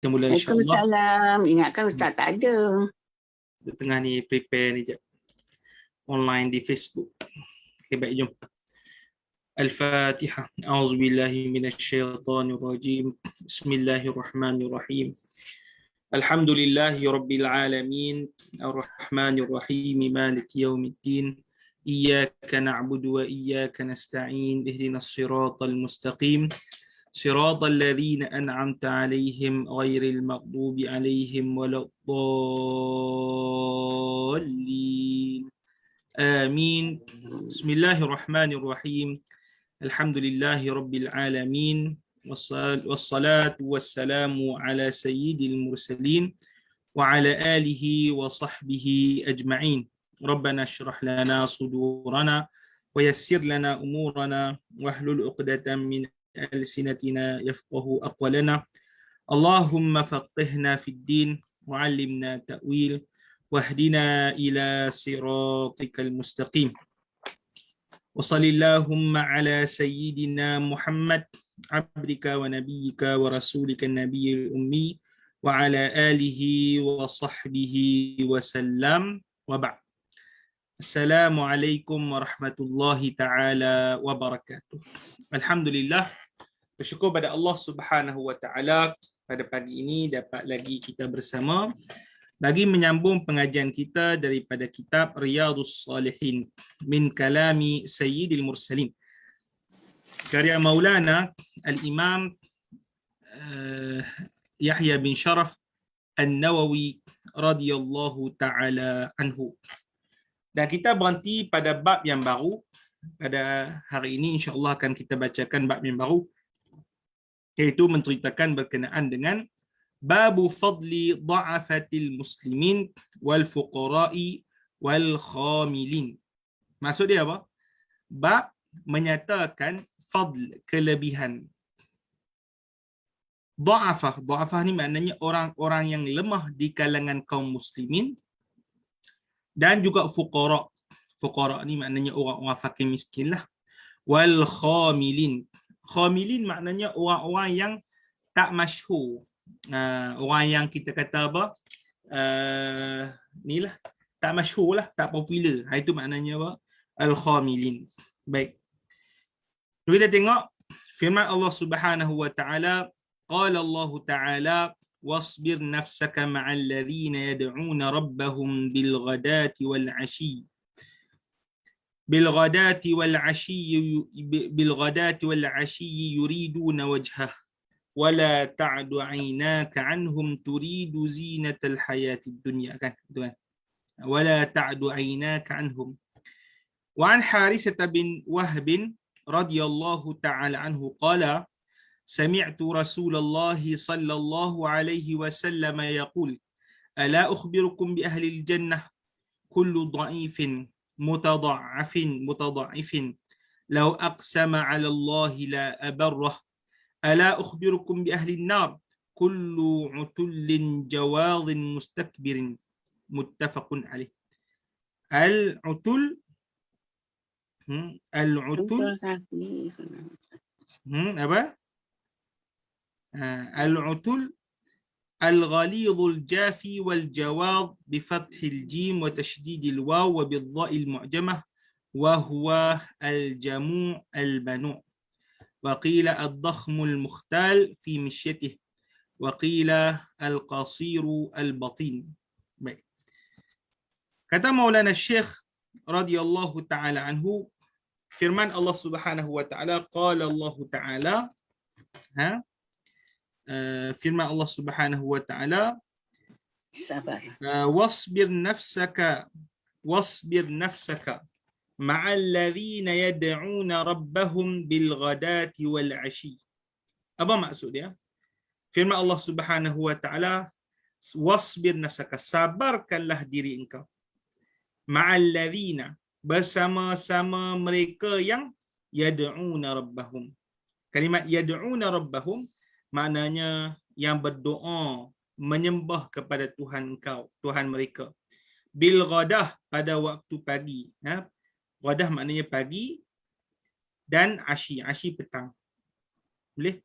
Kita mula insya-Allah. Waalaikumsalam. Ingatkan Ustaz tak ada. Di tengah ni prepare ni jap. Online di Facebook. Okay, baik, jom. Al-Fatihah. A'udzubillahi minasyaitonirrajim. Bismillahirrahmanirrahim. Alhamdulillahi rabbil alamin. Ar-Rahmanir-Rahim. Maliki yaumiddin. Iyyaka na'budu wa iyyaka nasta'in. Ihdinas siratal mustaqim. صراط الذين أنعمت عليهم غير المغضوب عليهم ولا الضالين آمين. بسم الله الرحمن الرحيم. الحمد لله رب العالمين والصلاة والسلام على سيد المرسلين وعلى آله وصحبه أجمعين. ربنا اشرح لنا صدورنا ويسر لنا أمورنا واحلل عقدة من ألسنتنا يفقه أقوالنا. اللهم فقهنا في الدين وعلمنا تأويل واهدنا إلى صراطك المستقيم. وصل اللهم على سيدنا محمد عبدك ونبيك ورسولك النبي الأمي وعلى آله وصحبه وسلم وبعد. Assalamualaikum warahmatullahi taala wabarakatuh. Alhamdulillah, bersyukur pada Allah Subhanahu wa taala pada pagi ini dapat lagi kita bersama bagi menyambung pengajian kita daripada kitab Riyadhus Salihin min kalami Sayyidil Mursalin. Karya Maulana Al-Imam Yahya bin Sharaf An-Nawawi radhiyallahu taala anhu. Dan kita berhenti pada bab yang baru. Pada hari ini insya-Allah akan kita bacakan bab yang baru, iaitu menceritakan berkenaan dengan babu fadli dha'afatil muslimin wal fuqara'i wal khamilin. Maksud dia apa? Bab menyatakan fadl, kelebihan. Dha'afah ni maknanya orang-orang yang lemah di kalangan kaum muslimin, dan juga fuqara. Fuqara ni maknanya orang-orang fakir miskin lah. Wal khamilin. Khamilin maknanya orang-orang yang tak masyhur. Orang yang kita kata apa? Ni lah, tak masyhur lah, tak popular. Itu maknanya apa? Al khamilin. Baik. Kita tengok firman Allah Subhanahu wa taala, qala Allah taala واصبر نفسك مع الذين يدعون ربهم بالغداة والعشي يريدون وجهه ولا تعد عيناك عنهم تريد زينة الحياة الدنيا ولا تعد عيناك عنهم. وعن حارثة بن وهب رضي الله تعالى عنه قال سمعت رسول الله صلى الله عليه وسلم يقول ألا أخبركم بأهل الجنة كل ضعيف متضعف لو أقسم على الله لا أبره ألا أخبركم بأهل النار كل عتل جواظ مستكبر متفق عليه. العتل apa? العتل الغليظ الجافي والجواظ بفتح الجيم وتشديد الواو وبالضاء المعجمة وهو الجموع البنوع. وقيل الضخم المختال في مشيته وقيل القصير البطين. Kata Maulana Syekh radhiyallahu taala anhu, firman Allah Subhanahu wa taala, qala Allah taala, firman Allah Subhanahu wa taala, wasbir nafsaka ma'al ladzina yad'una rabbahum bil ghadati wal 'ashi. Apa maksud dia? Firman Allah Subhanahu wa taala, wasbir nafsaka, sabarkanlah diri engkau, ma'al ladzina, bersama-sama mereka yang yad'una rabbahum. Kalimat yad'una rabbahum maknanya yang berdoa, menyembah kepada Tuhan engkau, Tuhan mereka. Bil ghadah, pada waktu pagi. Ghadah maknanya pagi, dan asyi petang. Boleh?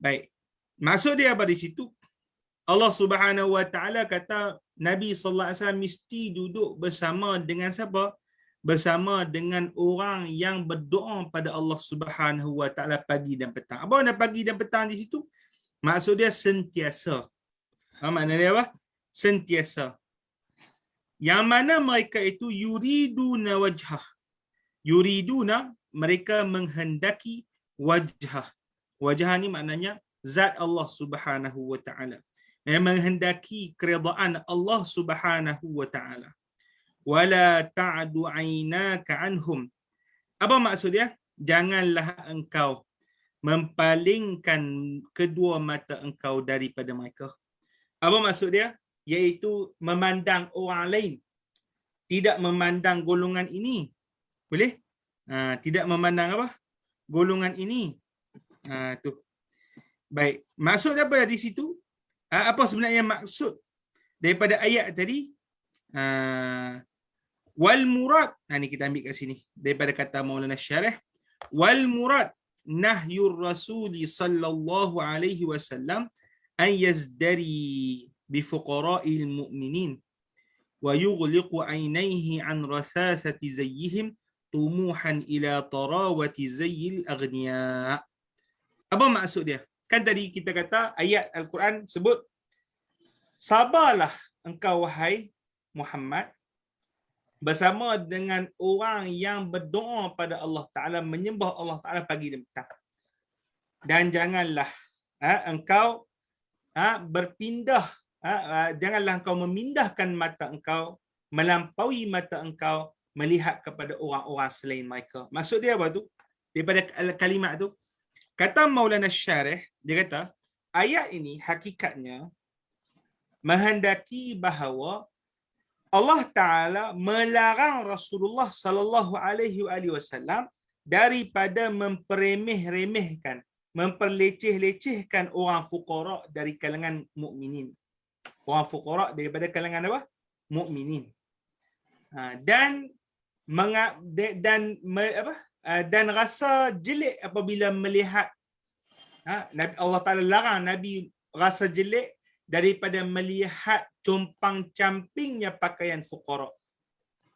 Baik. Maksud dia apa di situ? Allah Subhanahu Wa Taala kata Nabi sallallahu alaihi wasallam mesti duduk bersama dengan siapa? Bersama dengan orang yang berdoa pada Allah Subhanahu Wa Taala pagi dan petang. Apa makna pagi dan petang di situ? Maksud dia sentiasa. Makna dia apa? Sentiasa. Yang mana mereka itu yuriduna wajhah. Yuriduna, mereka menghendaki wajhah. Wajah ni maknanya zat Allah Subhanahu Wa Taala. Yang menghendaki keridaan Allah Subhanahu Wa Taala. Wala ta'du 'ainaka anhum. Apa maksud dia? Janganlah engkau mempalingkan kedua mata engkau daripada mereka. Apa maksud dia? Iaitu memandang orang lain. Tidak memandang golongan ini. Boleh? Tidak memandang apa? Golongan ini. Tu. Baik. Maksud apa di situ? Apa sebenarnya maksud daripada ayat tadi? Wal murad. Ni kita ambil kat sini. Daripada kata Maulana Syarih. Wal murad nahyur rasuli sallallahu alaihi wasallam an yazdari bi fuqara'il mu'minin wa yughliqu 'ainaihi an rasasati zayyihim tumuhan ila tarawati zayyil aghniya. Apa maksud dia? Kan tadi kita kata ayat Al-Quran sebut sabarlah engkau wahai Muhammad bersama dengan orang yang berdoa pada Allah Ta'ala, menyembah Allah Ta'ala pagi dan petang. Dan janganlah engkau berpindah, janganlah engkau memindahkan mata engkau, melampaui mata engkau, melihat kepada orang-orang selain mereka. Maksud dia apa tu? Daripada kalimat tu, kata Maulana Syarih, dia kata, ayat ini hakikatnya menghendaki bahawa Allah Ta'ala melarang Rasulullah sallallahu alaihi wasallam daripada memperemeh-remehkan, memperleceh-lecehkan orang fuqara dari kalangan mukminin. Orang fuqara daripada kalangan apa? Mukminin. Dan rasa jelik apabila melihat Allah Ta'ala larang Nabi rasa jelik daripada melihat compang-campingnya pakaian fuqara.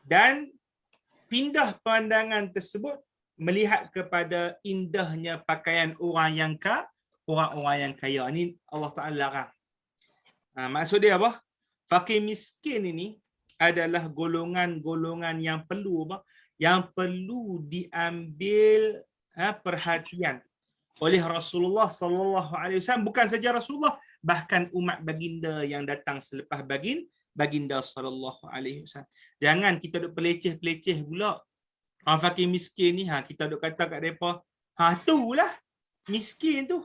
Dan pindah pandangan tersebut melihat kepada indahnya pakaian orang yang kaya. Ini Allah Ta'ala larang. Maksud dia apa? Fakir miskin ini adalah golongan-golongan yang perlu apa? Yang perlu diambil perhatian oleh Rasulullah sallallahu alaihi wasallam, bukan saja Rasulullah, bahkan umat baginda yang datang selepas baginda sallallahu alaihi wasallam. Jangan kita duk peleceh-peleceh pula. Fakir miskin ni kita duk kata kat depa, itulah miskin tu.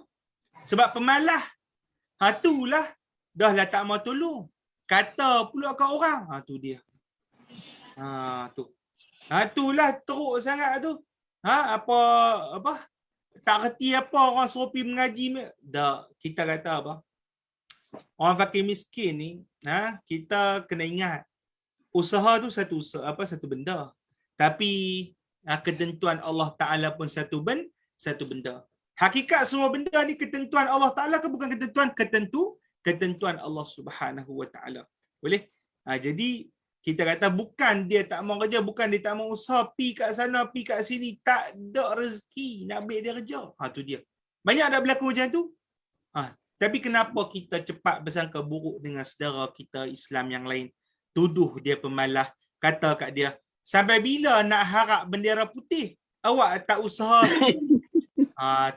Sebab pemalah. Itulah dah lah tak mau tolong. Kata pula kat orang, tu dia. Tu. Itulah teruk sangat tu. Apa tak reti apa orang suruh pergi mengaji. Dah, kita kata apa? Orang fakir miskin ni, kita kena ingat usaha tu satu benda. Tapi ketentuan Allah Ta'ala pun satu benda. Hakikat semua benda ni ketentuan Allah Ta'ala ke bukan ketentuan Allah Subhanahu Wa Ta'ala. Boleh? Jadi kita kata bukan dia tak mau kerja, bukan dia tak mau usaha, pi kat sana, pi kat sini, tak ada rezeki nak ambil dia kerja. Tu dia. Banyak dah berlaku macam tu. Tapi kenapa kita cepat bersangka buruk dengan saudara kita Islam yang lain? Tuduh dia pemalah, kata kat dia, sampai bila nak harap bendera putih? Awak tak usaha sendiri.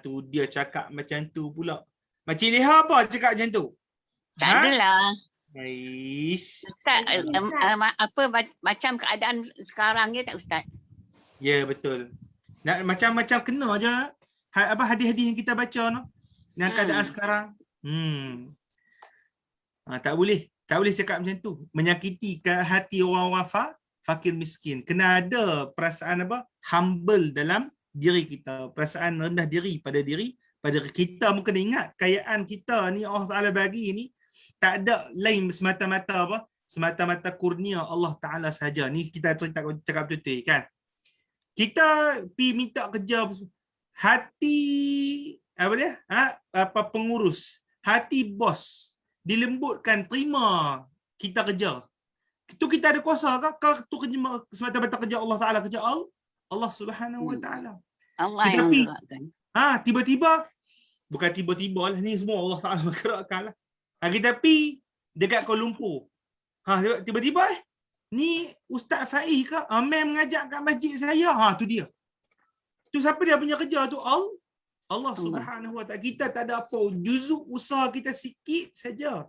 Tu dia cakap macam tu pula. Makcik Leha apa cakap macam tu? Tak adalah. Nice. Ustaz, macam keadaan sekarang ni tak Ustaz? Ya, betul. Macam-macam kena je hadis-hadis yang kita baca no. Dengan keadaan sekarang. Tak boleh cakap macam tu. Menyakiti ke hati orang-orang fakir miskin. Kena ada perasaan humble dalam diri kita. Perasaan rendah diri pada kita. Mungkin kena ingat kekayaan kita ni Allah Ta'ala bagi ni tak ada lain semata-mata kurnia Allah Ta'ala saja. Ni kita cakap betul kan. Kita pergi minta kerja, hati pengurus, hati bos dilembutkan, terima kita kerja. Itu kita ada kuasa ke? Kalau tu kerja semata-mata kerja Allah Taala, kerja Allah Subhanahu Wa Taala. Allah yang Tetapi gerakkan. tiba-tiba, bukan tiba-tiba lah, ni semua Allah Taala bergerakkan lah. Kita pergi dekat Kuala Lumpur. Tiba-tiba ni Ustaz Faiz ke? Mem mengajak kat masjid saya. Tu dia. Tu siapa dia punya kerja tu? Allah Subhanahu Wa Taala. Kita tak ada apa, juzuk usaha kita sikit saja.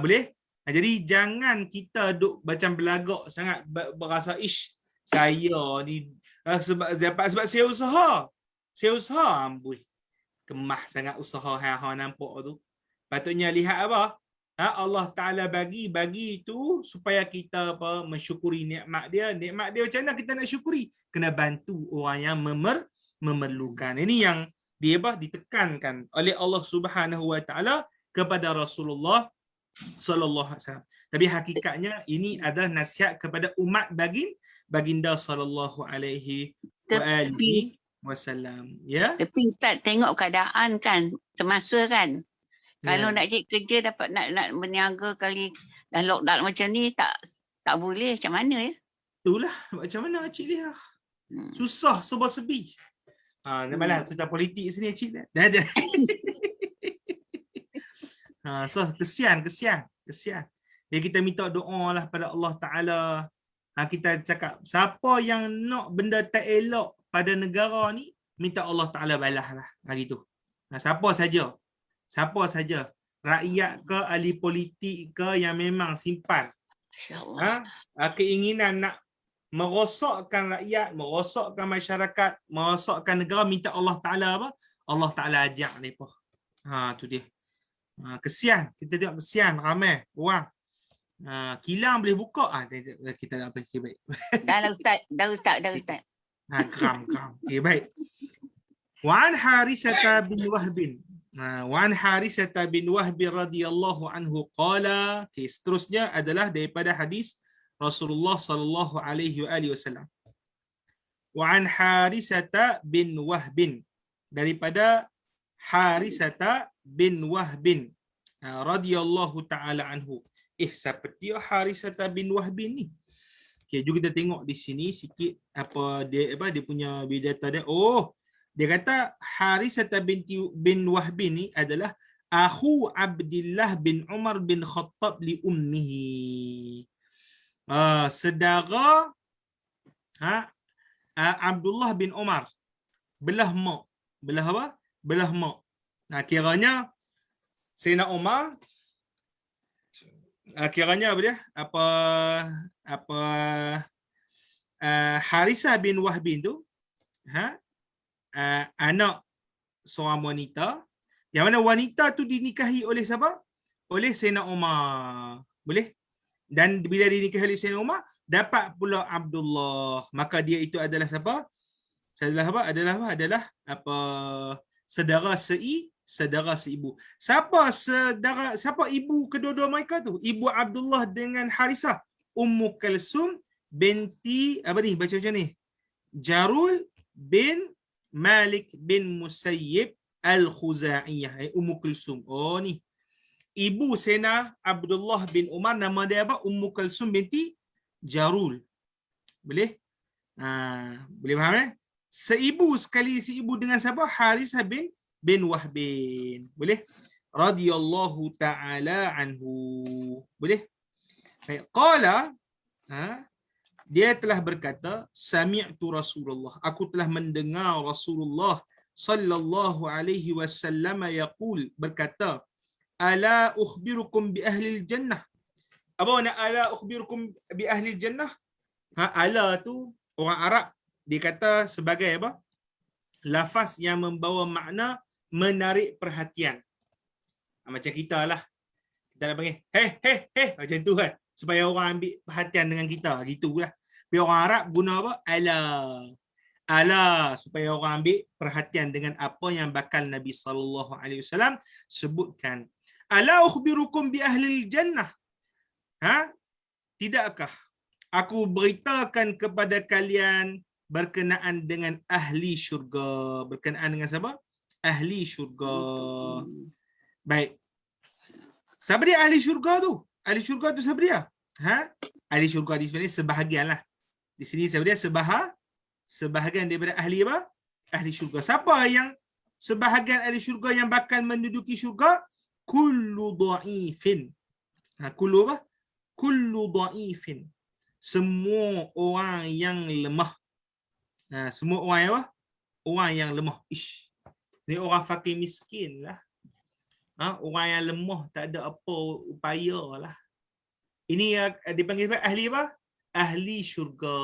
Boleh? Jadi jangan kita duk macam belagak sangat, berasa saya ni sebab saya usaha. Saya usaha amboi. Kemah sangat usaha hang nampak tu. Patutnya lihat apa? Allah Taala bagi tu supaya kita mensyukuri nikmat dia. Nikmat dia macam mana kita nak syukuri? Kena bantu orang yang memerlukan. Ini yang ditekankan oleh Allah Subhanahu Wa Taala kepada Rasulullah sallallahu alaihi wasallam. Tapi hakikatnya ini adalah nasihat kepada umat baginda sallallahu alaihi wasallam. Ya. Tapi Ustaz tengok keadaan kan semasa kan. Kalau nak cari kerja dapat nak berniaga kali dah lockdown macam ni tak boleh, macam mana ya? Itulah macam mana Cik Lia. Susah serba-serbi. Malah cerita politik sini Cik Lia. Dah. So kesian. Jadi kita minta doa lah pada Allah Ta'ala. Kita cakap, siapa yang nak benda tak elok pada negara ni, minta Allah Ta'ala balas lah. Gitu. Siapa saja. Rakyat ke, ahli politik ke yang memang simpan keinginan nak merosakkan rakyat, merosakkan masyarakat, merosakkan negara, minta Allah Ta'ala apa? Allah Ta'ala ajak mereka. Tu dia. Kesian, kita tengok kesian ramai orang. Kilang boleh buka, kita nak apa? Okay, baik. Dah Ustaz. Geram. Okay, baik. Wan Harisata bin Wahb radhiyallahu anhu qala. Okay, seterusnya adalah daripada hadis Rasulullah sallallahu alaihi wasallam. Wan Harisata bin Wahb, daripada Harisata bin Wahb radhiyallahu taala anhu. Siapa dia Harisata bin Wahb ni? Okay, jom kita tengok di sini sikit dia punya biodata dia. Dia kata Harisata bin Wahb ni adalah akhu Abdullah bin Umar bin Khattab li ummihi. Saudara Abdullah bin Umar, belah mak. Belah apa? Belah mak. Kiranya Sayyidina Umar, kiranya apa dia? Harisah bin Wahb tu anak seorang wanita, yang mana wanita tu dinikahi oleh siapa? Oleh Sayyidina Umar. Boleh? Dan bila dinikahi oleh Sayyidina Umar, dapat pula Abdullah. Maka dia itu adalah siapa? Adalah saudara seibu. Siapa ibu kedua-dua mereka tu? Ibu Abdullah dengan Harisah, Ummu Kalsum binti baca macam ni? Jarul bin Malik bin Musayyib Al-Khuzaiyah, Ummu Kalsum. Ni. Ibu Sayyidina Abdullah bin Umar, nama dia apa? Ummu Kalsum binti Jarul. Boleh? Boleh faham Seibu dengan siapa? Harisah bin Wahb. Boleh? Radhiyallahu ta'ala anhu. Boleh? Qala, dia telah berkata, sami'tu Rasulullah, aku telah mendengar Rasulullah sallallahu alaihi wasallam yaqul, berkata, ala ukhbirukum bi ahli jannah. Apa makna ala ukhbirukum bi ahli jannah? Ala tu orang Arab dia kata sebagai apa? Lafaz yang membawa makna menarik perhatian. Macam kita lah. Kita nak panggil, hey, macam tu kan. Supaya orang ambil perhatian dengan kita. Gitulah. Tapi orang Arab guna apa? Ala. Supaya orang ambil perhatian dengan apa yang bakal Nabi SAW sebutkan. Ala ukhbirukum bi ahli jannah. Tidakkah aku beritakan kepada kalian berkenaan dengan ahli syurga. Berkenaan dengan siapa? Ahli syurga. Baik. Siapa dia ahli syurga tu? Ahli syurga tu siapa dia? Ahli syurga di sini sebahagian lah. Di sini siapa dia? Sebahagian daripada ahli apa? Ahli syurga. Siapa yang sebahagian ahli syurga yang bakal menduduki syurga? Kullu dha'ifin. Kullu apa? Kullu dha'ifin. Semua orang yang lemah. Semua orang yang apa? Orang yang lemah. Ni orang fakir miskin lah. Orang yang lemah, tak ada apa upaya lah. Ini dipanggil ahli apa? Ahli syurga.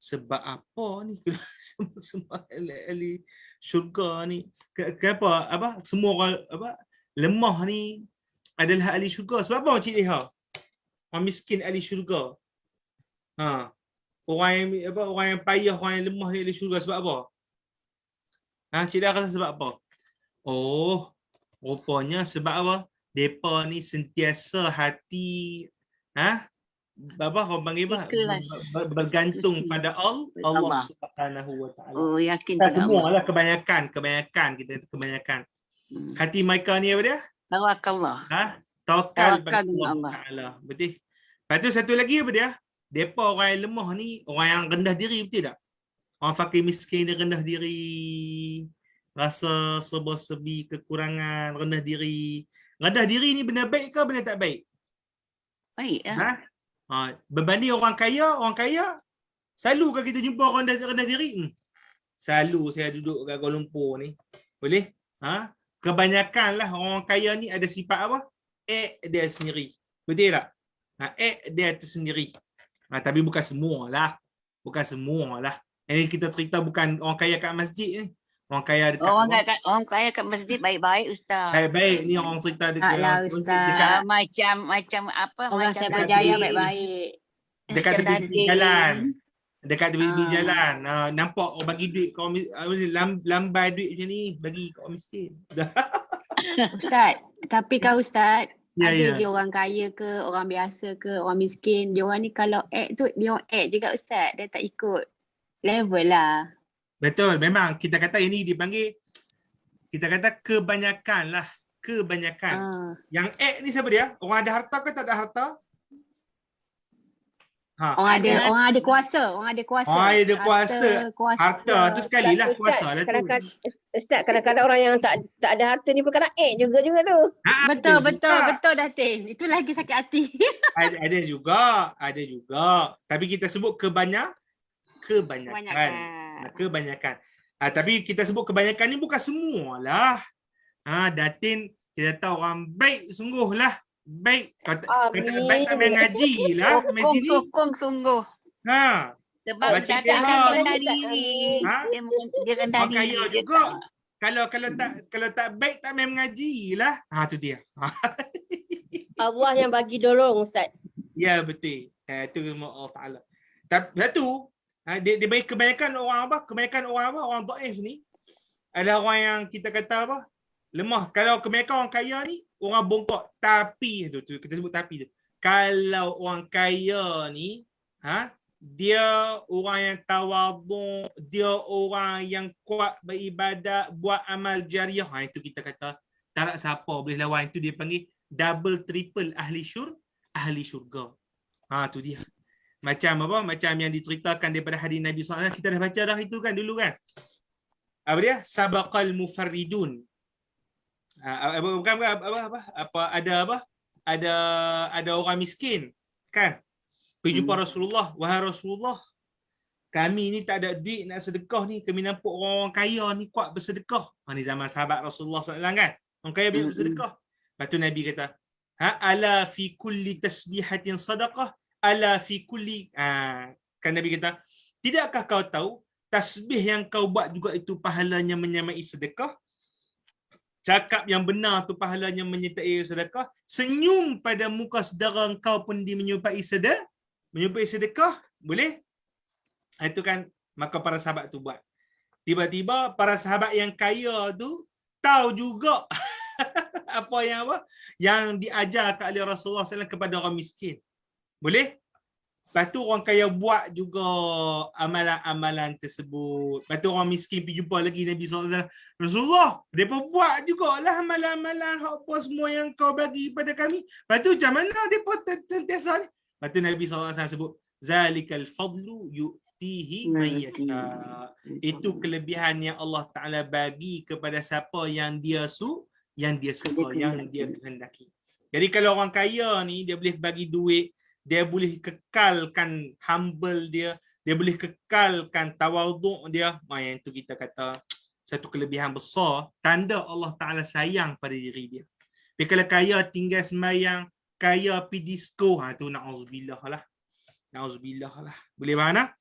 Sebab apa ni? Semua ahli syurga ni. Kenapa? Semua orang lemah ni adalah ahli syurga. Sebab apa Cik Leha? Orang miskin ahli syurga. Orang yang payah, orang yang lemah ni ahli syurga. Sebab apa? Cik Leha rasa sebab apa? Oh, rupanya sebab apa? Depa ni sentiasa hati orang panggil bergantung pada Allah Subhanahu wa taala. Oh, yakin Tak pada semua Allah. lah, kebanyakan kita kebanyakan. Hati mereka ni apa dia? Tawakallah. Tawakal pada Tawakal Allah Allah. Taala. Betul. Lepas tu satu lagi apa dia? Depa orang yang lemah ni, orang yang rendah diri, betul tak? Orang fakir miskin ni rendah diri, rasa serba-serbi, kekurangan, rendah diri. Rendah diri ni benda baik ke benda tak baik? Baik lah. Berbanding orang kaya, selalu kan kita jumpa orang rendah diri? Selalu saya duduk kat Kuala Lumpur ni. Boleh? Kebanyakan lah orang kaya ni ada sifat apa? Dia sendiri. Betul tak? Dia tersendiri. Tapi bukan semua lah. Bukan semua lah. Ini kita cerita bukan orang kaya kat masjid ni. Orang kaya dekat Orang kaya kat masjid baik-baik Ustaz. baik-baik ni orang cerita dekat Taklah Ustaz. Macam apa? Orang macam Sabah dekat Jaya Datin. baik-baik. dekat Macam tepi Datin. jalan. Dekat tepi Ah. jalan. Nampak orang bagi duit kau lambai duit macam ni bagi kau miskin. Ustaz, tapi kan Ustaz, Ya, ada ya. je orang kaya ke, orang biasa ke, orang miskin. Diorang ni kalau act tu, dia orang act juga Ustaz. Dia tak ikut level lah. Betul, memang kita kata ini dipanggil, kita kata kebanyakan lah. Kebanyakan. Yang ni siapa dia? Orang ada harta ke tak ada harta? Orang ada kuasa. Orang ada kuasa. Orang ada kuasa. Kuasa. Harta tu sekali lah kuasa lah tu. Ustaz, kadang-kadang orang yang tak ada harta ni pun kadang juga tu. Betul Datin. Itu lagi sakit hati. Ada juga. Tapi kita sebut kebanyakan. Tapi kita sebut kebanyakan ni bukan semualah. Datin kita tahu orang baik sungguh lah. Baik. Kata baik tak main ngaji lah. Sokong sungguh. Sebab Macam Ustaz dia kan lah. rendah diri. Dia rendah Orang kaya diri. juga. Kalau tak baik tak main mengaji lah. Tu dia. Allah yang bagi dorong Ustaz. Ya betul. Itu Allah Taala. Tapi satu dia bagi kebanyakan orang orang dhaif ni adalah orang yang kita kata apa? Lemah. Kalau kebanyakan orang kaya ni orang bongkok, tapi tu kita sebut tapi tu. Kalau orang kaya ni dia orang yang tawadhu, dia orang yang kuat beribadat, buat amal jariah. Itu kita kata tak nak siapa boleh lawan. Itu dia panggil double triple ahli syurga. Tu dia. Macam apa? Macam yang diceritakan daripada hadis Nabi SAW. Kita dah baca dah itu kan dulu kan. Apa dia? Sabaqal mufarridun. Ada orang miskin kan? Pergi jumpa Rasulullah. Wahai Rasulullah, kami ni tak ada duit nak sedekah ni. Kami nampak orang kaya ni kuat bersedekah. Ni zaman sahabat Rasulullah SAW kan? Orang kaya banyak bersedekah. Lepas tu Nabi kata, ala fi kulli tasbihatin sadaqah, ala fi kulli kan Nabi kata, tidakkah kau tahu tasbih yang kau buat juga itu pahalanya menyamai sedekah? Cakap yang benar tu pahalanya menyertai sedekah. Senyum pada muka saudara kau pun dia menyupai sedekah. Boleh? Itu kan, maka para sahabat tu buat. Tiba-tiba para sahabat yang kaya tu tahu juga apa yang diajarkan oleh Rasulullah SAW kepada orang miskin. Boleh? Lepas tu orang kaya buat juga amalan-amalan tersebut. Lepas tu orang miskin pergi jumpa lagi Nabi SAW. Rasulullah, mereka buat jugalah amalan-amalan apa semua yang kau bagi pada kami. Lepas tu macam mana mereka sentiasa ni? Lepas tu Nabi SAW sebut, Zalikal fadlu yu'tihi man yasha. Itu kelebihan yang Allah Ta'ala bagi kepada siapa yang dia suka, yang dia kehendaki. Jadi kalau orang kaya ni, dia boleh bagi duit, dia boleh kekalkan humble dia boleh kekalkan tawaduk dia. Yang itu kita kata satu kelebihan besar, tanda Allah Ta'ala sayang pada diri dia. Tapi kalau kaya tinggal sembahyang, kaya pergi disco, tu na'udzubillah lah. Na'udzubillah lah. Boleh mana?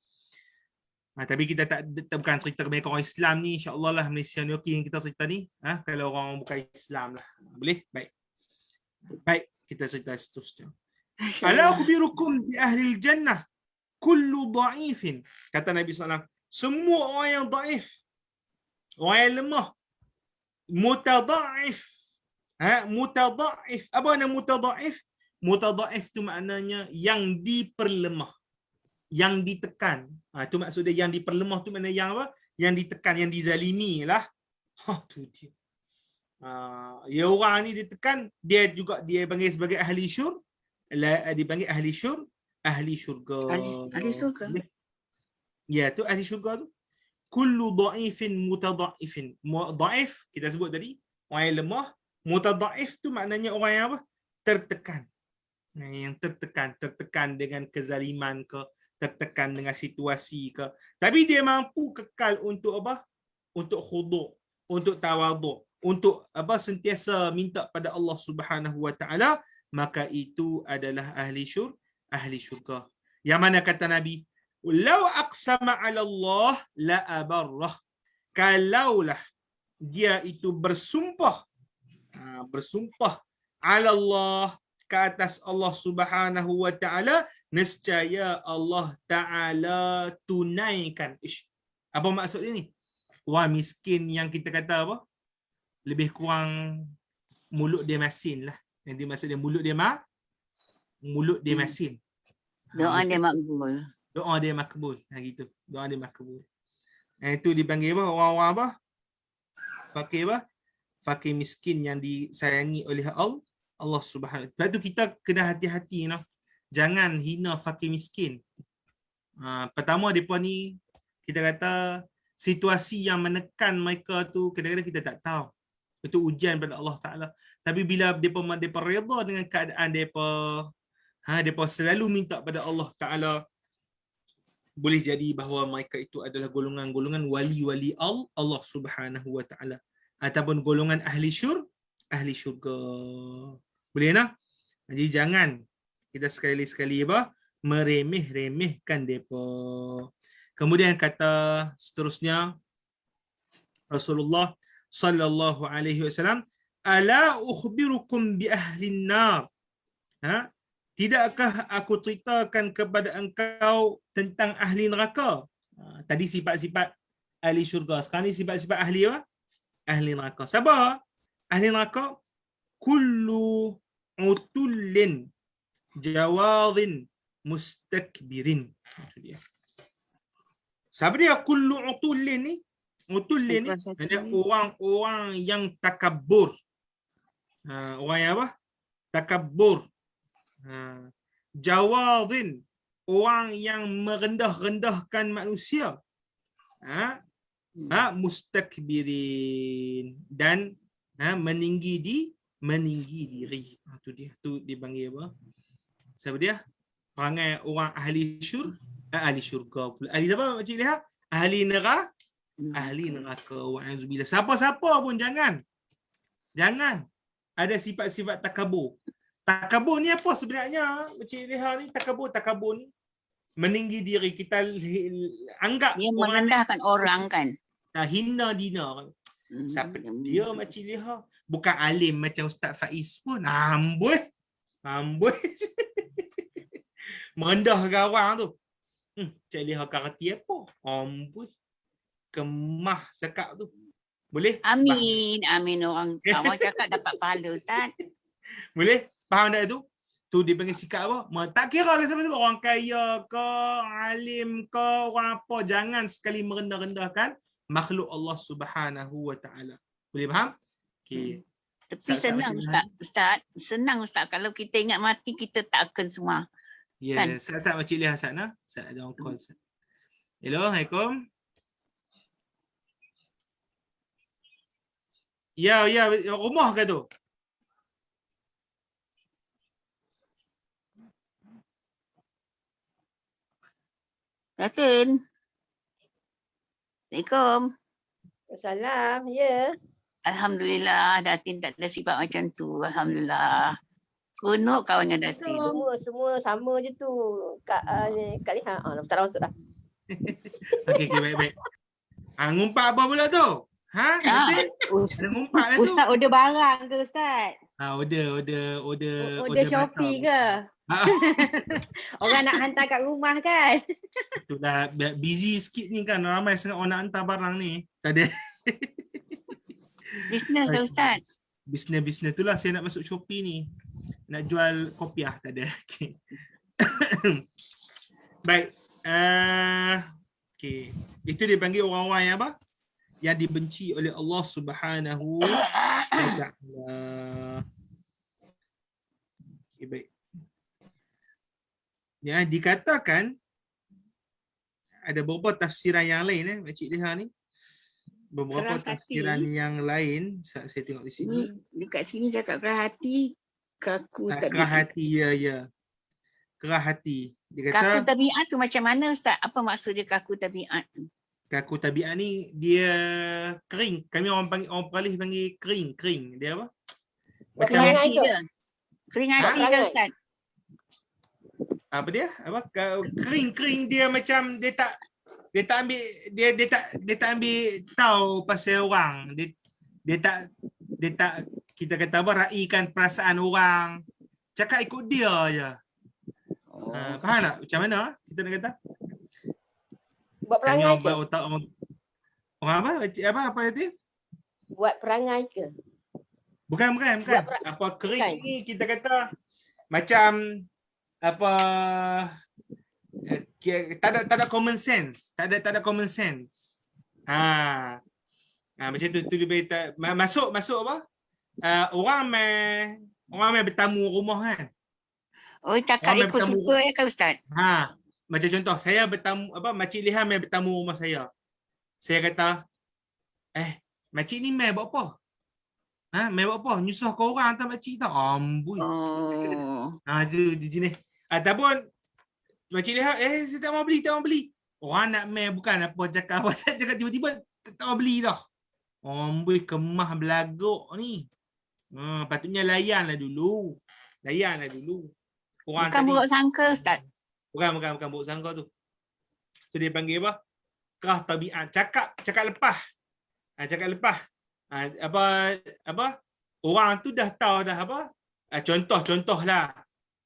Tapi kita tak bukan cerita kebaikan orang Islam ni, insya-Allah lah Malaysia ni okey kita cerita ni. Kalau orang bukan Islam lah. Boleh? Baik, kita cerita seterusnya. Ala akhbirukum bi ahli jannah kullu dha'ifin. Kata Nabi SAW, semua orang yang dhaif, orang yang lemah, mutadhaif. Mutadhaif. Apa makna mutadhaif? Mutadhaif tu maknanya yang diperlemah, yang ditekan. Tu maksud dia yang diperlemah tu maknanya yang apa? Yang ditekan, yang dizalimi lah. Tu dia. Ya orang ni ditekan, dia panggil sebagai ahli syur. Dipanggil ahli syurga. Ahli syurga. Ya, tu ahli syurga tu. Kullu dha'ifin mutadha'ifin. Dha'if kita sebut tadi, orang yang lemah. Mutadha'if tu maknanya orang yang apa? Tertekan. Yang tertekan dengan kezaliman ke, tertekan dengan situasi ke. Tapi dia mampu kekal untuk apa? Untuk khuduk, untuk tawaduk, untuk apa? Sentiasa minta pada Allah Subhanahu wa taala. Maka itu adalah ahli syurga. Yang mana kata Nabi, "Lau aqsama 'ala Allah la abarrah." Kalaulah dia itu bersumpah 'ala Allah, ke atas Allah Subhanahu wa taala, nescaya Allah Taala tunaikan. Apa maksud ini? Orang miskin yang kita kata apa? Lebih kurang mulut dia masin lah. Yang dimaksud dia mulut dia masin. Doa dia makbul. Doa dia makbul. Gitu. Doa dia makbul. Itu dipanggil apa? Orang-orang apa? Fakir apa? Fakir miskin yang disayangi oleh Allah Subhanahu. Sebab tu kita kena hati-hati, jangan hina fakir miskin. Pertama depa ni kita kata situasi yang menekan mereka tu kadang-kadang kita tak tahu. Itu ujian pada Allah Taala. Tapi bila depa redha dengan keadaan depa selalu minta pada Allah Taala, boleh jadi bahawa mereka itu adalah golongan-golongan wali-wali Allah Subhanahu wa taala ataupun golongan ahli syurga. Boleh nak? Jadi jangan kita sekali-sekali meremeh-remehkan depa. Kemudian kata seterusnya Rasulullah sallallahu alaihi wasallam, ala ukhbirukum bi ahlin nar. Tidakkah aku ceritakan kepada engkau tentang ahli neraka? Tadi sifat-sifat ahli syurga, sekarang ni sifat-sifat ahli apa? Ahli neraka. Siapa ahli neraka? Kullu utullin jawadhin mustakbirin. Itu dia. Siapa dia kullu utullin ni? Utullin ni ada orang-orang yang takabur. Orang yang apa? Takabur. Jawadhin, orang yang merendah-rendahkan manusia. Mustakbirin, dan meninggi diri. Itu dia. Tu dipanggil apa? Siapa dia? Perangai orang ahli syurga. Ahli siapa Makcik lihat? Ahli neraka. Ahli neraka. Wa'azubillah. Siapa-siapa pun jangan ada sifat-sifat takabur. Takabur ni apa sebenarnya? Makcik lihat ni takabur ni meninggi diri. Kita anggap dia merendahkan orang kan. Hina dina. Siapa dia Makcik lihat? Bukan alim macam Ustaz Faiz pun. Amboi. Merendahkan orang tu. Cik lihat karati apa? Amboi. Kemah sekap tu. Boleh? Amin. Amin orang awak cakap dapat pahala Ustaz. Boleh? Faham tak tu? Tu dia panggil sikap apa? Tak kira lah siapa-siapa, orang kaya ke, alim ke, orang apa, jangan sekali merendah-rendahkan makhluk Allah Subhanahu wa taala. Boleh faham? Okey. Tapi Ustaz senang macam Ustaz. Ustaz, senang Ustaz. Kalau kita ingat mati, kita takkan semua. Kan? Ya, Ustaz macam lihat Ustaz nah. Ustaz ada orang call Ustaz. Hello, Assalamualaikum. Ya, rumah ke tu? Datin. Assalamualaikum. Salam, ya. Alhamdulillah, Datin tak ada sifat macam tu. Alhamdulillah. Seronok kawannya Datin. Semua sama je tu. Kak Liha. Tak masuk dah. Okey, baik. Ngumpat apa pula tu? Ha? Datin? Ada ngumpat lah tu. Ustaz order barang ke Ustaz? Order Shopee ke? Ha, Orang nak hantar kat rumah kan? itulah busy sikit ni kan, ramai sangat orang nak hantar barang ni. Tak ada. Bisnes lah Ustaz. Bisnes itulah saya nak masuk Shopee ni. Nak jual kopiah, tak ada. Okay. Baik. Okay. Itu dia panggil orang-orang yang apa? Yang dibenci oleh Allah Subhanahu wa taala. Okay, baik. Ya, dikatakan ada beberapa tafsiran yang lain Makcik Liha ni. Beberapa Keras hati. tafsiran yang lain saya tengok di sini. Dekat sini cakap keras hati, kaku Kerah tabiat. hati, ya. Kerah hati. Dia Kaku kata tabiat tu macam mana Ustaz? Apa maksud dia kaku tabiat tu? kaku tabiat ni dia kering. Kami orang Perlis panggil kering. Dia apa? Kering Macam hati dia. Kering hati Ha? dia Ustaz. apa dia? Apa? Kering dia macam dia tak ambil dia tak ambil tahu pasal orang. Dia tak kita kata apa, raikan perasaan orang. Cakap ikut dia je. Faham tak? Macam mana kita nak kata? Buat Kami perangai orang ke? otak orang apa itu? Buat perangai ke? Bukan. Apa kering Bukan. ni kita kata macam apa tak ada common sense. Tak ada common sense. Macam tu lebih masuk apa? Orang mai bertamu rumah kan. Oh, cakap Orang ikut bertamu. suka ya kan Ustaz? Macam contoh saya bertamu Makcik Liha mai bertamu rumah saya. Saya kata, makcik ni mai buat apa? Mai buat apa? Nyusah kau orang hantar makcik tau. Amboi. Oh. Tu jenis. Ataupun makcik Liha, saya tak mau beli. Orang nak mai bukan apa cakap tiba-tiba tak mau beli dah. Amboi, kemah belagak ni. Patutnya layanlah dulu. Orang Bukan buruk sangka Ustaz. Bukan buruk sangka tu. So dia panggil apa? Kerah tabiat. Cakap lepas. Apa? Orang tu dah tahu dah apa? Contohlah.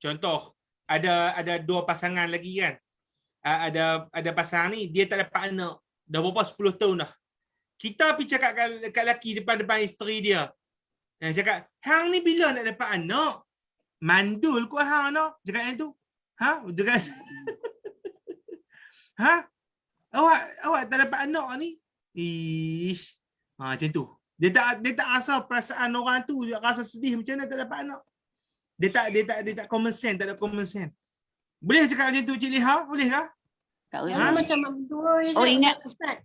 Contoh. Ada dua pasangan lagi kan. Ada pasangan ni dia tak dapat anak. Dah berapa 10 tahun dah. Kita pergi cakap kat lelaki depan isteri dia. Cakap, hang ni bila nak dapat anak? Mandul kot hang nak. Cakap yang tu. Cakap. Awak tak dapat anak ni? Ish. Macam tu. Dia tak rasa perasaan orang tu, dia rasa sedih macam mana tak dapat anak. Dia tak common sense, tak ada common sense. Boleh cakap macam tu Cik Liha? Boleh kah? Tak Yang boleh. macam mak mentua je. Oh, ingat. Ustaz.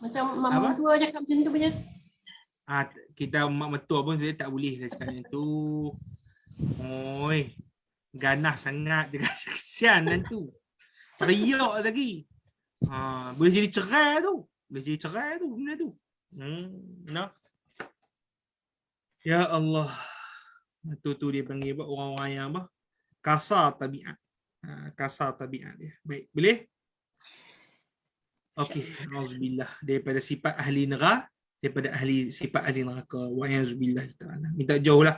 Macam mak Apa? mentua cakap macam tu punya. Kita mak mentua pun dia tak boleh lah cakap macam tu. Oi. Ganas sangat dia kesian dan tu. Teriak lagi. Boleh jadi cerai tu. Benda tu. No. Ya Allah. Tu dia panggil apa? Orang-orang yang apa? Kasar tabiat. Kasar tabiat dia. Baik, boleh? Okey, auzubillah daripada sifat ahli neraka, sifat ahli neraka. Wa ya'zubillah taala. Minta jauhlah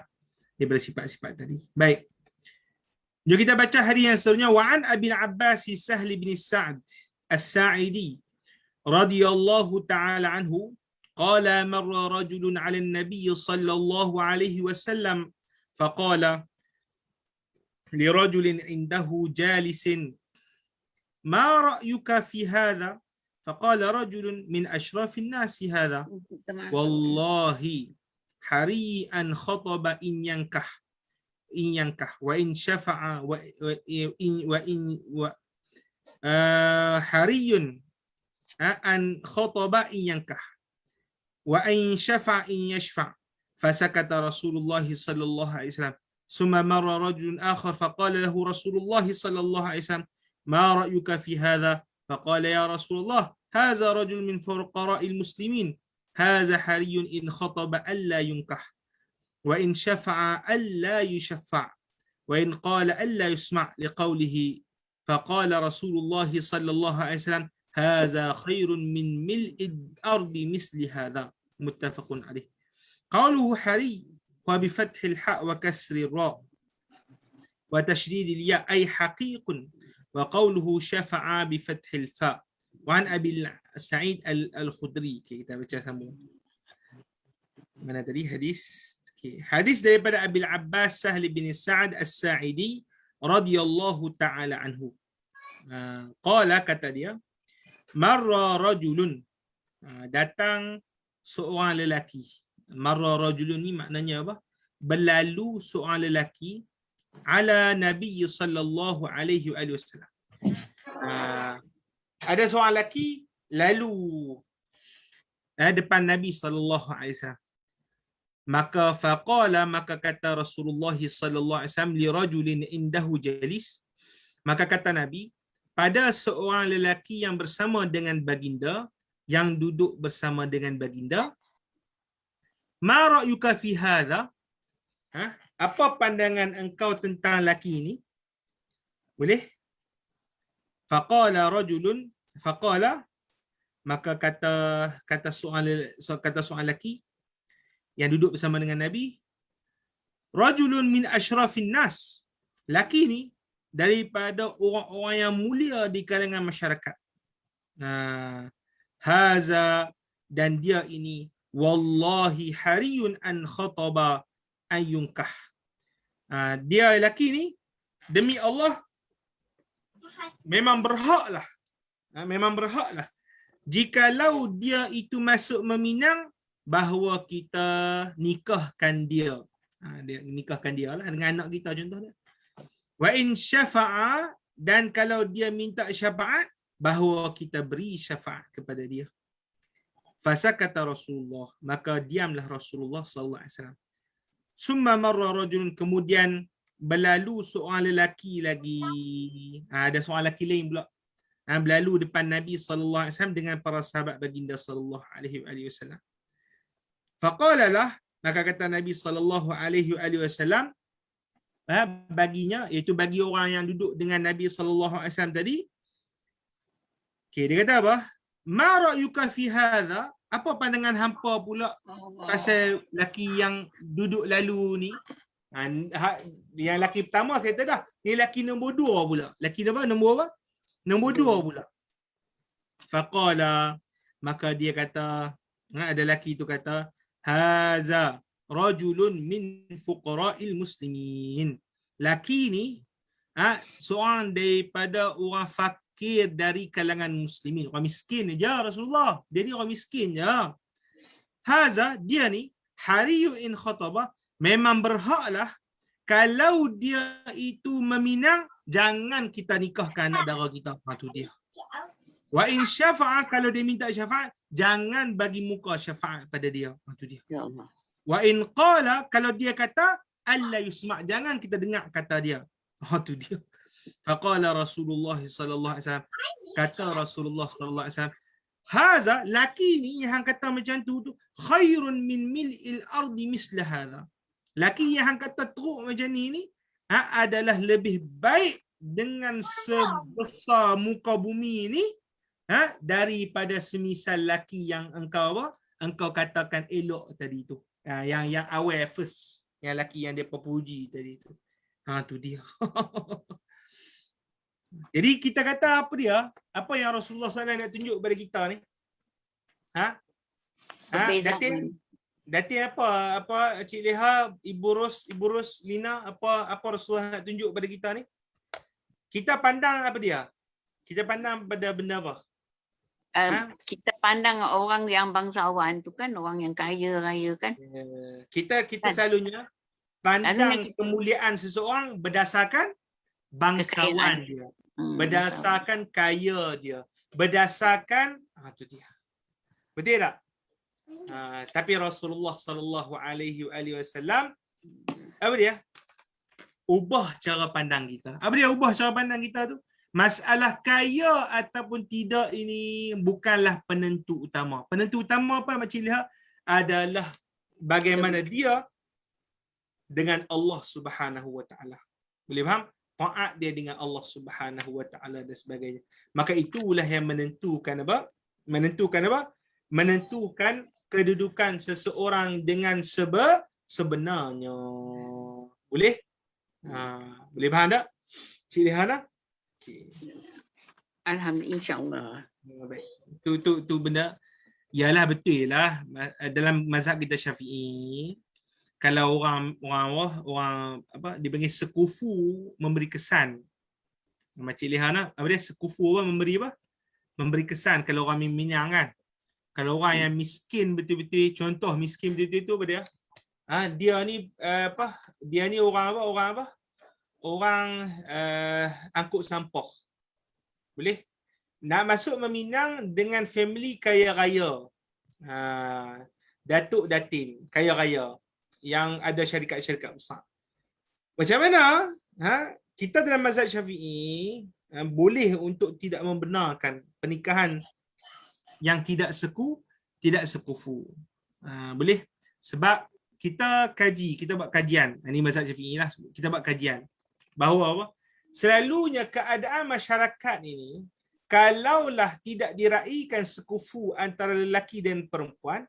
daripada sifat-sifat tadi. Baik. Jom kita baca hadis yang seterusnya. Wa an Abi Abbas Sahl bin Sa'd As-Sa'idi radhiyallahu ta'ala anhu qala marra rajulun 'ala an-nabiy sallallahu alaihi wasallam faqala لرجل عنده جالس ما رأيك في هذا فقال رجل من أشراف الناس هذا Termasuk. والله حري أن خطب إن ينكح وإن شفع حري أن خطب إن ينكح وإن شفع إن يشفع فسكت رسول الله صلى الله عليه وسلم ثم مر رجل آخر فقال له رسول الله صلى الله عليه وسلم ما رأيك في هذا فقال يا رسول الله هذا رجل من فقراء المسلمين هذا حري إن خطب ألا ينكح وإن شفع ألا يشفع وإن قال ألا يسمع لقوله فقال رسول الله صلى الله عليه وسلم هذا خير من ملء الأرض مثل هذا متفق عليه. قوله حري وبفتح الحاء وكسر الراء وتشديد الياء أي حقيق وقوله شفع بفتح الفاء وعن أبي سعيد الخدري kita baca sambung. Mana tadi hadis? Hadis daripada Abil Abbas Sahl bin Sa'ad As-Sa'idi radhiyallahu ta'ala anhu. Qala kata dia, marra rajulun, datang seorang lelaki. Marra rajulun ni maknanya apa? Berlalu seorang lelaki ala Nabi sallallahu alaihi wasallam. Ada seorang lelaki lalu depan Nabi sallallahu alaihi wasallam. Maka faqala, maka kata Rasulullah sallallahu alaihi wasallam li rajulin indahu jalis, maka kata Nabi pada seorang lelaki yang bersama dengan baginda, yang duduk bersama dengan baginda, ma ra'yuka fi hadha, apa pandangan engkau tentang lelaki ini? Boleh? Faqala rajulun, faqala, maka kata seorang lelaki yang duduk bersama dengan Nabi, rajulun min asyrafin nas, laki ni daripada orang-orang yang mulia di kalangan masyarakat. Haza, dan dia ini, wallahi hariyun an khataba an yunkah. Dia laki ni demi Allah memang berhaklah, jikalau dia itu masuk meminang bahawa kita nikahkan dia. Dia nikahkan dia lah dengan anak kita contohnya. Wa in syafa'a, dan kalau dia minta syafaat, bahawa kita beri syafaat kepada dia. Fasakata Rasulullah, maka diamlah Rasulullah sallallahu alaihi wasallam. Summa marra rajulun, kemudian berlalu seorang lelaki lagi. Ada seorang lelaki lain pula berlalu depan Nabi sallallahu alaihi wasallam dengan para sahabat baginda sallallahu alaihi wasallam. Faqala lah, maka kata Nabi sallallahu alaihi wasallam baginya, iaitu bagi orang yang duduk dengan Nabi sallallahu alaihi wasallam tadi. Okey, dia kata apa? Ma ra'yuka fi hadha, apa pandangan hampa pula pasal lelaki yang duduk lalu ni? Yang lelaki pertama saya tahu dah, ni lelaki nombor 2 pula. Lelaki nombor apa? Nombor 2 pula. Faqala, maka dia kata, ada lelaki tu kata, haza rajulun min fuqara'il muslimin. Laki ni seorang daripada orang fakir dari kalangan muslimin. Orang miskin je Rasulullah. Dia ni orang miskin je. Haza, dia ni hariyu in khataba, memang berhaklah kalau dia itu meminang, jangan kita nikahkan anak dara kita. Tu dia. Wa in syafa'a, kalau dia minta syafaat, jangan bagi muka syafaat pada dia. Itu dia. Ya Allah. Wa in qala, kalau dia kata alla yusma', jangan kita dengar kata dia. Itu dia. Faqala Rasulullah sallallahu alaihi wasallam, kata Rasulullah sallallahu alaihi wasallam, haza, laki ni yang kata macam tu khairun min mil'il ardi misla hadha. Laki yang kata teruk macam ni adalah lebih baik dengan sebesar muka bumi ini daripada semisal laki yang engkau katakan elok tadi tu. Yang awal first, yang laki yang dia puji tadi tu. Tu dia. Jadi kita kata apa dia? Apa yang Rasulullah SAW nak tunjuk kepada kita ni? Perbezaan. Datin, Datin apa Cik Leha, Ibu Ros Lina, apa Rasulullah nak tunjuk pada kita ni? Kita pandang apa dia? Kita pandang pada benda apa? Kita pandang orang yang bangsawan tu kan, orang yang kaya raya kan. Kita Kan? selalunya Selalunya pandang kita- kemuliaan seseorang berdasarkan bangsawan Kekayaan. dia, bangsawan. berdasarkan kaya dia, berdasarkan tu dia. Betul tak? Tapi Rasulullah sallallahu alaihi wasallam apa dia? Ubah cara pandang kita. Apa dia ubah cara pandang kita tu? Masalah kaya ataupun tidak ini bukanlah penentu utama. Penentu utama apa Makcik lihat adalah bagaimana dia dengan Allah Subhanahu wa taala. Boleh faham? Taat dia dengan Allah Subhanahu wa taala dan sebagainya. Maka itulah yang menentukan apa? Menentukan kedudukan seseorang dengan sebenarnya. Boleh? Boleh faham tak? Cik Lihana? Okay. Alhamdulillah, insyaAllah. Baik. Tu benda. Yalah betul lah. Dalam mazhab kita Syafi'i, kalau orang apa dipanggil sekufu memberi kesan. Macam Lihana, apa dia sekufu apa memberi apa? Memberi kesan kalau orang Minang kan. Kalau orang yang miskin betul-betul, contoh miskin betul-betul tu apa dia? Dia ni apa? Dia ni orang apa? Orang angkut sampah. Boleh? Nak masuk meminang dengan family kaya raya. Datuk Datin kaya raya yang ada syarikat-syarikat besar. Macam mana? Kita dalam mazhab Syafi'i boleh untuk tidak membenarkan pernikahan yang tidak sekufu. Boleh? Sebab kita buat kajian. Ini mazhab Syafi'i lah. Kita buat kajian bahawa apa? Selalunya keadaan masyarakat ini kalaulah tidak diraikan sekufu antara lelaki dan perempuan,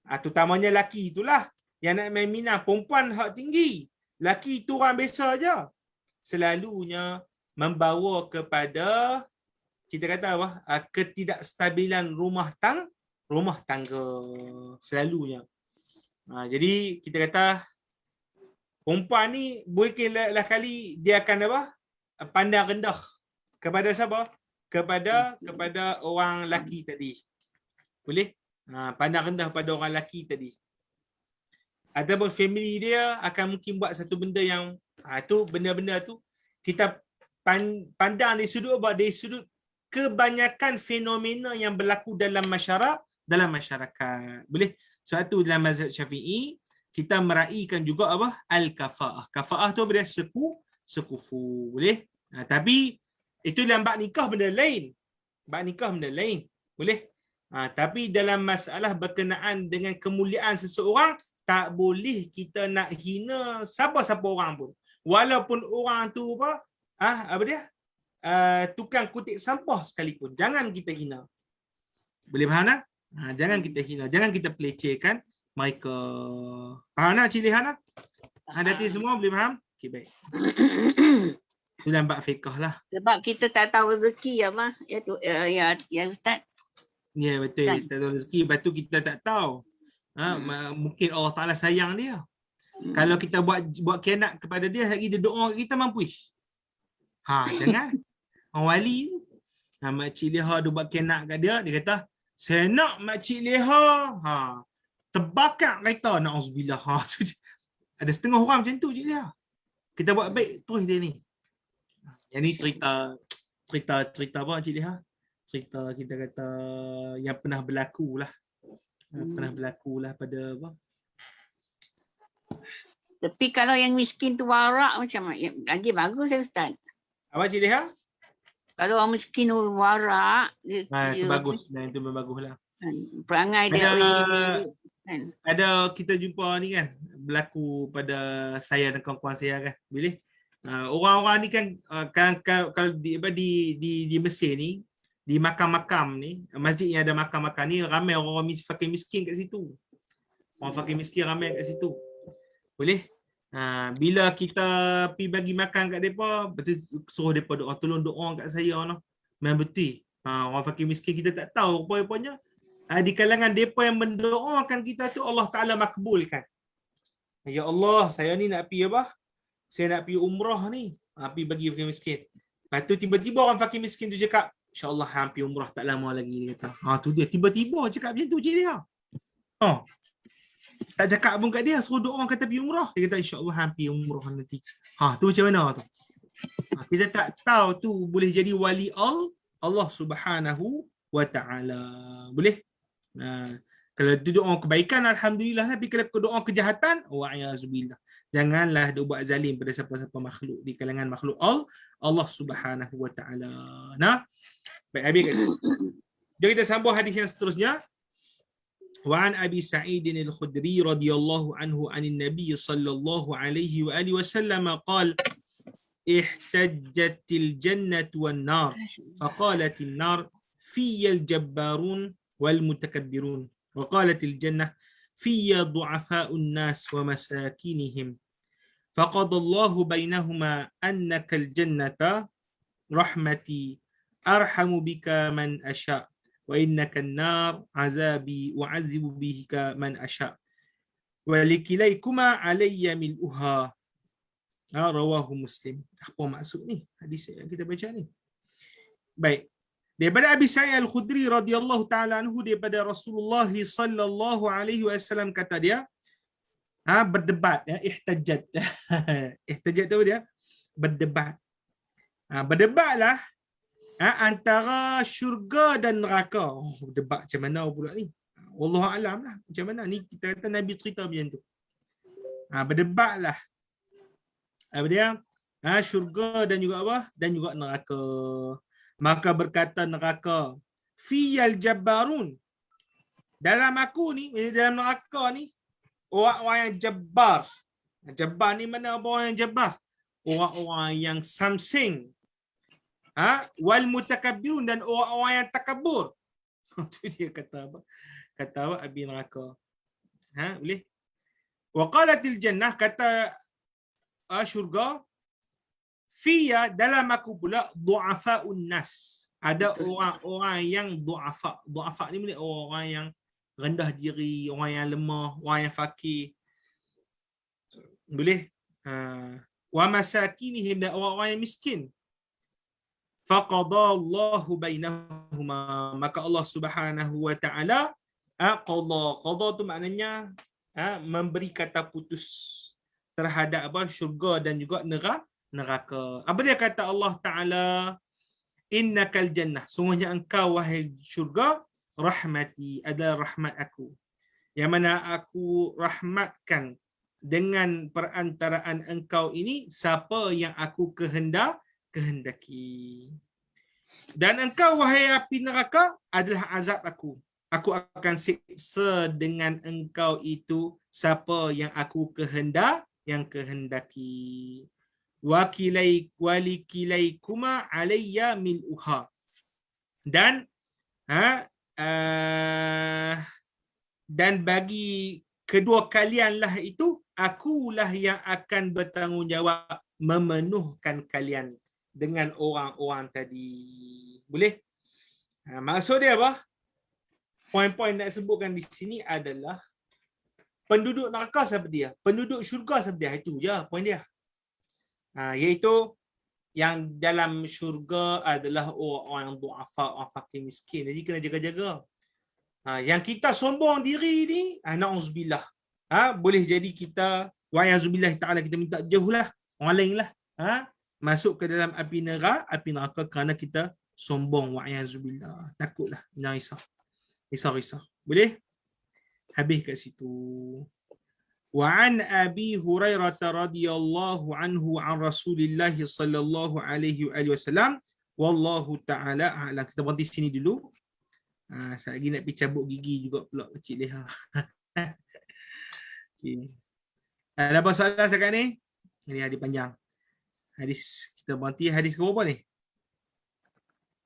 terutamanya lelaki itulah yang nak main minang, perempuan hak tinggi, lelaki itu orang biasa aja. Selalunya membawa kepada kita kata apa? Ketidakstabilan rumah tangga selalunya. Jadi kita kata perempuan ni boleh kali dia akan apa? Pandang rendah kepada siapa? Kepada orang lelaki tadi. Boleh? Pandang rendah pada orang lelaki tadi. Ataupun family dia akan mungkin buat satu benda yang tu benda-benda tu kita pandang dari sudut kebanyakan fenomena yang berlaku dalam masyarakat. Boleh? Sebab tu dalam mazhab Syafi'i kita meraihkan juga apa? Al-kafa'ah. Kafa'ah tu apa dia? Sekufu. Boleh? Tapi itu dalam bab nikah benda lain. Bab nikah benda lain. Boleh? Tapi dalam masalah berkenaan dengan kemuliaan seseorang, tak boleh kita nak hina siapa-siapa orang pun. Walaupun orang tu apa dia? Tukang kutip sampah sekalipun. Jangan kita hina. Boleh faham tak? Jangan kita hina. Jangan kita pelecehkan mereka. Faham tak Cik Lihana? Datin semua boleh faham? Okay, baik. Itu dalam bab fiqh lah. Sebab kita tak tahu rezeki apa. Ya Ustaz. Ya, betul. Kan? Tak tahu rezeki. Lepas tu kita tak tahu. Mungkin Allah Ta'ala sayang dia. Kalau kita buat khianat kepada dia, lagi dia doa kita mampu. Jangan. Orang wali tu. Makcik Leha dia buat khianat kat dia kata, saya nak Makcik Leha. Terbakar kereta. Na'uzubillah. Ada setengah orang macam tu Cik Leha. Kita buat baik terus dia ni. Yang ni cerita apa Cik Leha? Cerita kita kata yang pernah berlaku lah. Pernah berlaku lah pada apa? Tapi kalau yang miskin tu warak macam mana? Lagi bagus ya Ustaz. Apa Cik Leha? Kalau orang miskin tu warak, dia Itu bagus. Itu bagus lah. perangai dia kan. Ada kita jumpa ni kan berlaku pada saya dan kawan-kawan saya kan. Boleh? Orang-orang ni kan kalau di Mesir ni, di makam-makam ni, masjid yang ada makam-makam ni ramai orang fakir miskin kat situ. Orang fakir miskin ramai kat situ. Boleh? Bila kita pergi bagi makan kat mereka, betul suruh mereka doa, tolong doa kat saya. Memang betul. Orang fakir miskin kita tak tahu apa-apanya. Di kalangan mereka yang mendoakan kita tu Allah Ta'ala makbulkan. Ya Allah, saya ni nak pergi apa? Saya nak pergi umrah ni. Pergi bagi fakir miskin. Lepas tu tiba-tiba orang fakir miskin tu cakap, InsyaAllah hampir umrah tak lama lagi. Dia kata. Tu dia tiba-tiba cakap macam tu je dia. Tak cakap pun kat dia, suruh doa orang kata pergi umrah. Dia kata InsyaAllah hampir umrah nanti. Tu macam mana tu? Kita tak tahu tu boleh jadi wali Allah Subhanahu wa Ta'ala. Boleh? Kalau dia doa kebaikan, Alhamdulillah. Tapi kalau doa kejahatan, wa'ayazubillah. Janganlah dia buat zalim pada siapa-siapa makhluk di kalangan makhluk Allah Subhanahu wa Ta'ala. Baik, habis kat sini. Jom kita sambung hadis yang seterusnya. Wa an Abi Sa'id al-Khudri radhiyallahu anhu anin Nabi sallallahu alaihi wa alihi wasallam qala ihtajjatil jannatu wan nar faqalatil nar fiyal jabbarun wal mutakabbirun wa qalatil jannah fiyya du'afa'un nas wa masakinihim faqadallahu bainahuma annakal jannata rahmati arhamu bika man asya' wa innakan nar azabi wa azibu bika man asya' wa likilaykuma alayya mil'uha. Rawahu Muslim. Apa maksud ni hadis yang kita baca ni? Baik. Daripada Abi Sa'id al-Khudri radhiyallahu taala anhu, daripada Rasulullah sallallahu alaihi wasallam kata dia, berdebat ya, ihtajat. Ihtajat tu dia berdebat. Berdebatlah antara syurga dan neraka. Berdebat macam mana pula ni? Wallahu alam lah. Macam mana ni, kita kata Nabi cerita macam tu. Berdebatlah. Apa dia? Syurga dan juga apa? Dan juga neraka. Maka berkata neraka, fiyal jabbarun. Dalam aku ni, dalam neraka ni, orang-orang yang jabbar. Jabbar ni mana orang yang jabbar? Orang-orang yang samsing. Wal mutakabbirun, dan orang-orang yang takabur. Tu dia kata apa? Kata apa? Abi neraka. Boleh? Wa qalatil jannah, kata syurga, fiya, dalam aku pula, du'afa'un nas. Ada orang-orang yang du'afa. Du'afa ni boleh orang yang rendah diri, orang yang lemah, orang yang fakir. Boleh? Wa masakinihim, dan orang-orang yang miskin. Faqadallahu bainahuma, maka Allah Subhanahu wa Ta'ala qada tu maknanya memberi kata putus terhadap apa? Syurga dan juga neraka. Apa dia kata Allah Ta'ala? Innakal jannah, sungguhnya engkau wahai syurga, rahmati, adalah rahmat aku, yang mana aku rahmatkan dengan perantaraan engkau ini siapa yang aku kehendaki. Dan engkau wahai api neraka adalah azab aku. Aku akan siksa dengan engkau itu siapa yang aku kehendaki. Walikilaykuma alayya mil'uha. Dan dan bagi kedua kalianlah itu, akulah yang akan bertanggungjawab memenuhkan kalian dengan orang-orang tadi. Boleh? Maksud dia apa? Poin-poin nak sebutkan di sini adalah penduduk neraka siapa dia? Penduduk syurga siapa dia? Itu je poin dia. Iaitu yang dalam syurga adalah orang yang du'afa, orang fakir miskin. Jadi kena jaga-jaga. Yang kita sombong diri ni, na'uzubillah. Boleh jadi kita, wa'azubillah ta'ala, kita minta jauhlah. Orang lain lah. Masuk ke dalam api neraka kerana kita sombong, wa'azubillah. Takutlah. Risau. Boleh? Habis kat situ. Wa an Abi Hurairah radhiyallahu anhu an Rasulillah sallallahu alaihi wasallam wallahu taala a'lam. Kita berhenti sini dulu. Saya lagi nak pergi cabut gigi juga pula kecil leha. Okey. Ada apa soalan sekarang ni? Ini hadis panjang. Hadis kita berhenti hadis ke berapa ni?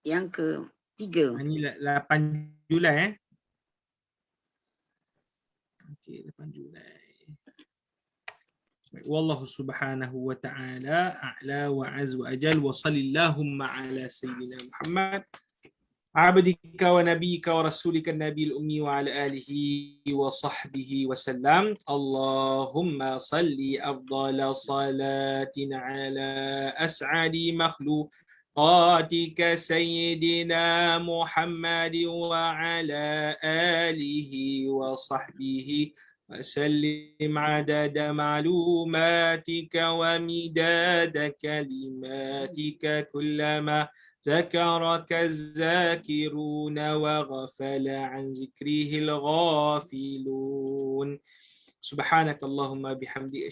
Yang ke-3. Ini 8 Julai Okey, 8 Julai. Wallahu subhanahu wa ta'ala a'la wa azza wa ajal wa sallallahu ala sayyidina Muhammad عبدك ونبيك ورسولك النبي الأمي وعلى آله وصحبه وسلم. اللهم صل أفضل صلاة على أسعد مخلوقاتك سيدنا محمد وعلى آله وصحبه وسلم عدد معلوماتك ومداد كلماتك كلما ذكرك الذاكرون وغفل عن ذكره الغافلون. سبحانك اللهم بحمدك